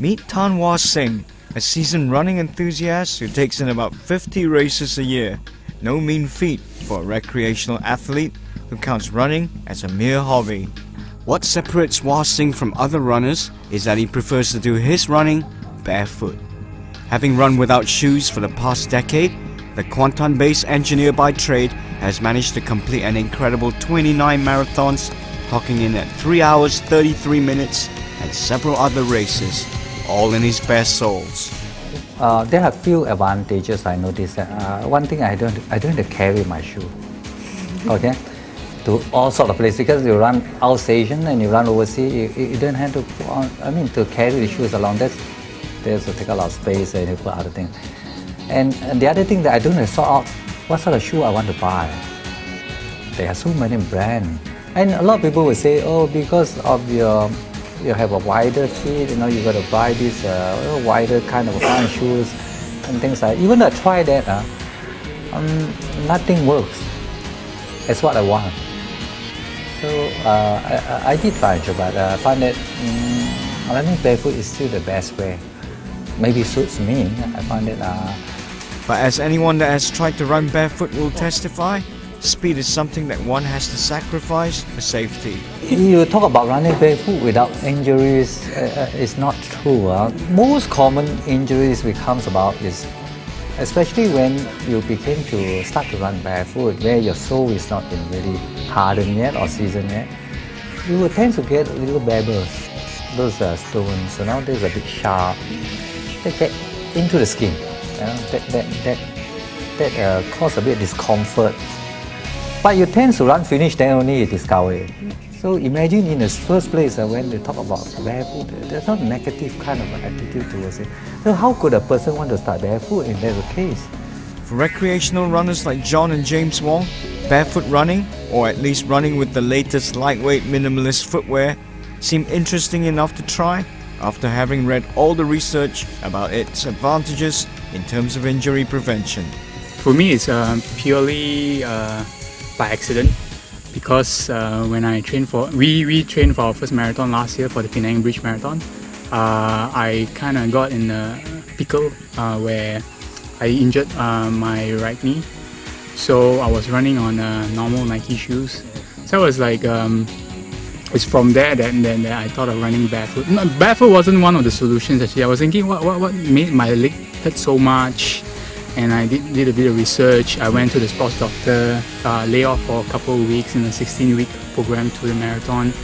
Meet Tanwa Singh, a seasoned running enthusiast who takes in about 50 races a year. No mean feat for a recreational athlete who counts running as a mere hobby. What separates Wa Singh from other runners is that he prefers to do his running barefoot. Having run without shoes for the past decade, the Kuantan-based engineer by trade has managed to complete an incredible 29 marathons, clocking in at 3 hours 33 minutes and several other races, all in his bare soles. There are few advantages I noticed. One thing, I don't have to carry my shoe. Okay, to all sort of places, because you run outstation and you run overseas, you don't have to put on, to carry the shoes along. There's to take a lot of space and you put other things. And the other thing that I don't have to sort out what sort of shoe I want to buy. There are so many brands, and a lot of people will say, oh, because of you have a wider feet, you got to buy this wider kind of running shoes and things like that. Even though I try that, nothing works as what I want. So I did try, but I find that running barefoot is still the best way. Maybe suits me. I find it. But as anyone that has tried to run barefoot will testify, speed is something that one has to sacrifice for safety. You talk about running barefoot without injuries, it's not true. Most common injuries becomes about is, especially when you begin to start to run barefoot, where your sole is not been really hardened yet or seasoned yet, you will tend to get little pebbles, those stones, there's a bit sharp, they get into the skin. That cause a bit of discomfort. But you tend to run finish, then only you discover it. So imagine in the first place when they talk about barefoot, there's not negative kind of attitude towards it. So how could a person want to start barefoot if that's the case? For recreational runners like John and James Wong, barefoot running, or at least running with the latest lightweight minimalist footwear, seem interesting enough to try after having read all the research about its advantages in terms of injury prevention. For me, it's purely by accident, because when I trained we trained for our first marathon last year for the Penang Bridge Marathon. I kind of got in a pickle where I injured my right knee, so I was running on normal Nike shoes. So I was like, it's from there that I thought of running barefoot. No, barefoot wasn't one of the solutions actually. I was thinking what made my leg hurt so much, and I did a bit of research. I went to the sports doctor, lay off for a couple of weeks in a 16-week program to the marathon,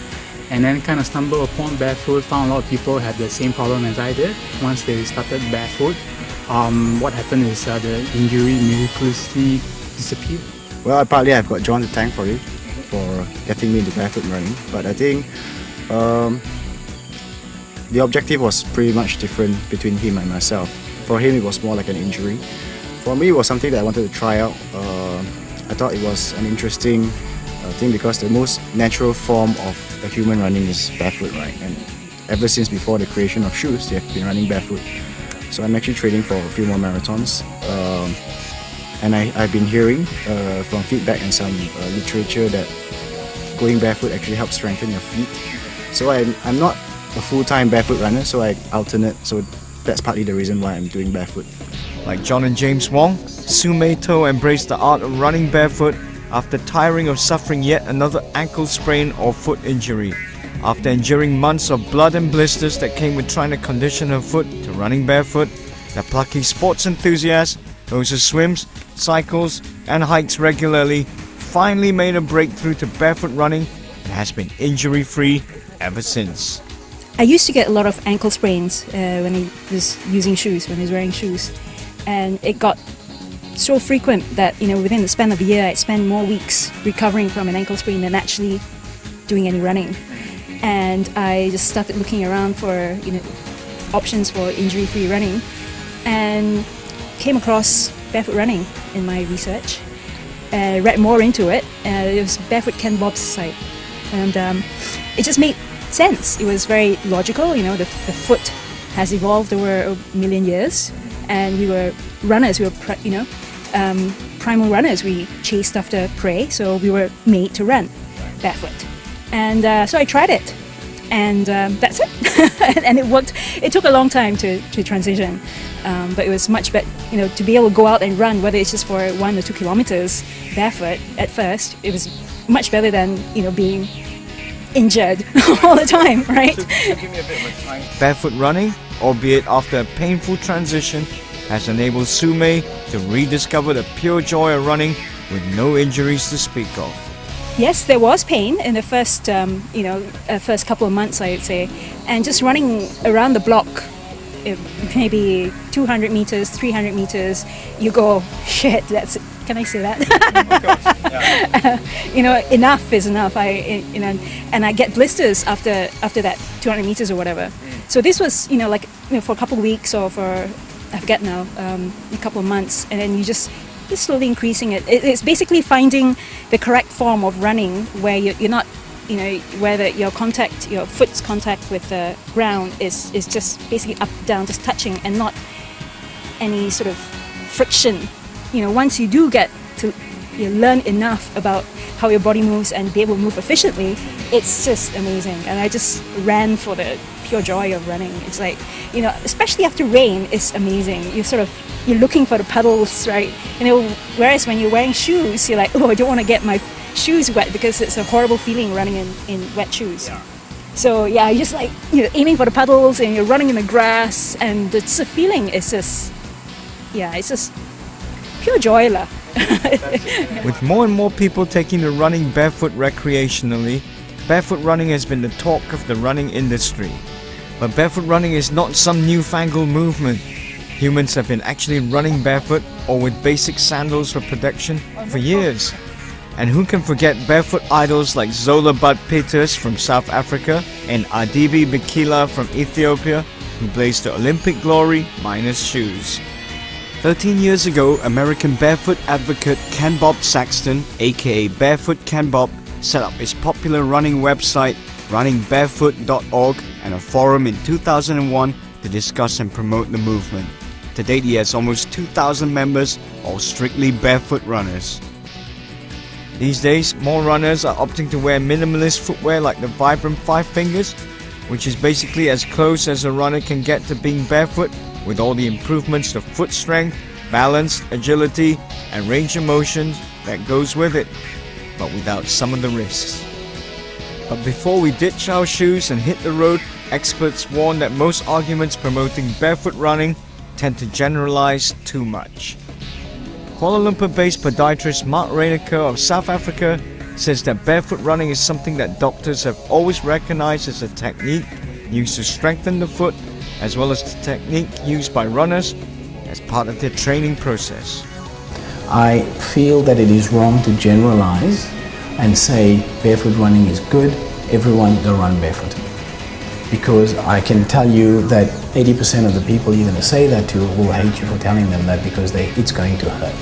and then kind of stumbled upon barefoot. Found a lot of people had the same problem as I did. Once they started barefoot, what happened is the injury miraculously disappeared. Well, partly I've got John to thank for it, for getting me into barefoot running, but I think the objective was pretty much different between him and myself. For him, it was more like an injury. For me, it was something that I wanted to try out. I thought it was an interesting thing because the most natural form of a human running is barefoot, right? And ever since before the creation of shoes, they have been running barefoot. So I'm actually training for a few more marathons. And I've been hearing from feedback and some literature that going barefoot actually helps strengthen your feet. So I'm not a full-time barefoot runner, so I alternate. So that's partly the reason why I'm doing barefoot. Like John and James Wong, Su Mei To embraced the art of running barefoot after tiring of suffering yet another ankle sprain or foot injury. After enduring months of blood and blisters that came with trying to condition her foot to running barefoot, the plucky sports enthusiast, those who swims, cycles and hikes regularly, finally made a breakthrough to barefoot running and has been injury-free ever since. I used to get a lot of ankle sprains when I was using shoes, when I was wearing shoes. And it got so frequent that, within the span of a year, I spent more weeks recovering from an ankle sprain than actually doing any running. And I just started looking around for, options for injury-free running, and came across barefoot running in my research. Read more into it. It was Barefoot Ken Bob's site, and it just made sense. It was very logical. The foot has evolved over a million years, and we were runners. We were, primal runners. We chased after prey, so we were made to run barefoot. And so I tried it, and that's it. And it worked. It took a long time to transition, but it was much better, you know, to be able to go out and run, whether it's just for 1 or 2 kilometers barefoot at first. It was much better than, you know, being injured all the time, right? So give me a bit of a time. Barefoot running, albeit after a painful transition, has enabled Sumei to rediscover the pure joy of running with no injuries to speak of. Yes, there was pain in the first, first couple of months, I'd say, and just running around the block, maybe 200 meters, 300 meters, you go, shit, that's, can I say that? You know, enough is enough. And I get blisters after that 200 meters or whatever. So this was, you know, like, you know, for a couple of weeks or for, I forget now, a couple of months, and then you're slowly increasing it. It's basically finding the correct form of running where you're not, you know, where your foot's contact with the ground is just basically up, down, just touching, and not any sort of friction. You know, once you do get to learn enough about how your body moves and be able to move efficiently, it's just amazing. And I just ran for the pure joy of running. It's like, you know, especially after rain, it's amazing. You're looking for the puddles, right? You know, whereas when you're wearing shoes, you're like, oh, I don't want to get my shoes wet because it's a horrible feeling running in wet shoes. Yeah. So yeah, you're just like, you know, aiming for the puddles and you're running in the grass, and the feeling is just, yeah, it's just pure joy lah. With more and more people taking to running barefoot recreationally, barefoot running has been the talk of the running industry. But barefoot running is not some newfangled movement. Humans have been actually running barefoot or with basic sandals for protection for years. And who can forget barefoot idols like Zola Bud Peters from South Africa and Adibi Bikila from Ethiopia, who blazed the Olympic glory minus shoes. 13 years ago, American barefoot advocate Ken Bob Saxton, aka Barefoot Ken Bob, set up his popular running website runningbarefoot.org and a forum in 2001 to discuss and promote the movement. To date, he has almost 2,000 members, all strictly barefoot runners. These days, more runners are opting to wear minimalist footwear like the Vibram 5 Fingers, which is basically as close as a runner can get to being barefoot, with all the improvements to foot strength, balance, agility, and range of motion that goes with it, but without some of the risks. But before we ditch our shoes and hit the road, experts warn that most arguments promoting barefoot running tend to generalize too much. Kuala Lumpur-based podiatrist Mark Reinaker of South Africa says that barefoot running is something that doctors have always recognized as a technique used to strengthen the foot, as well as the technique used by runners as part of their training process. I feel that it is wrong to generalize and say barefoot running is good, everyone will run barefoot. Because I can tell you that 80% of the people you're going to say that to will hate you for telling them that, because it's going to hurt.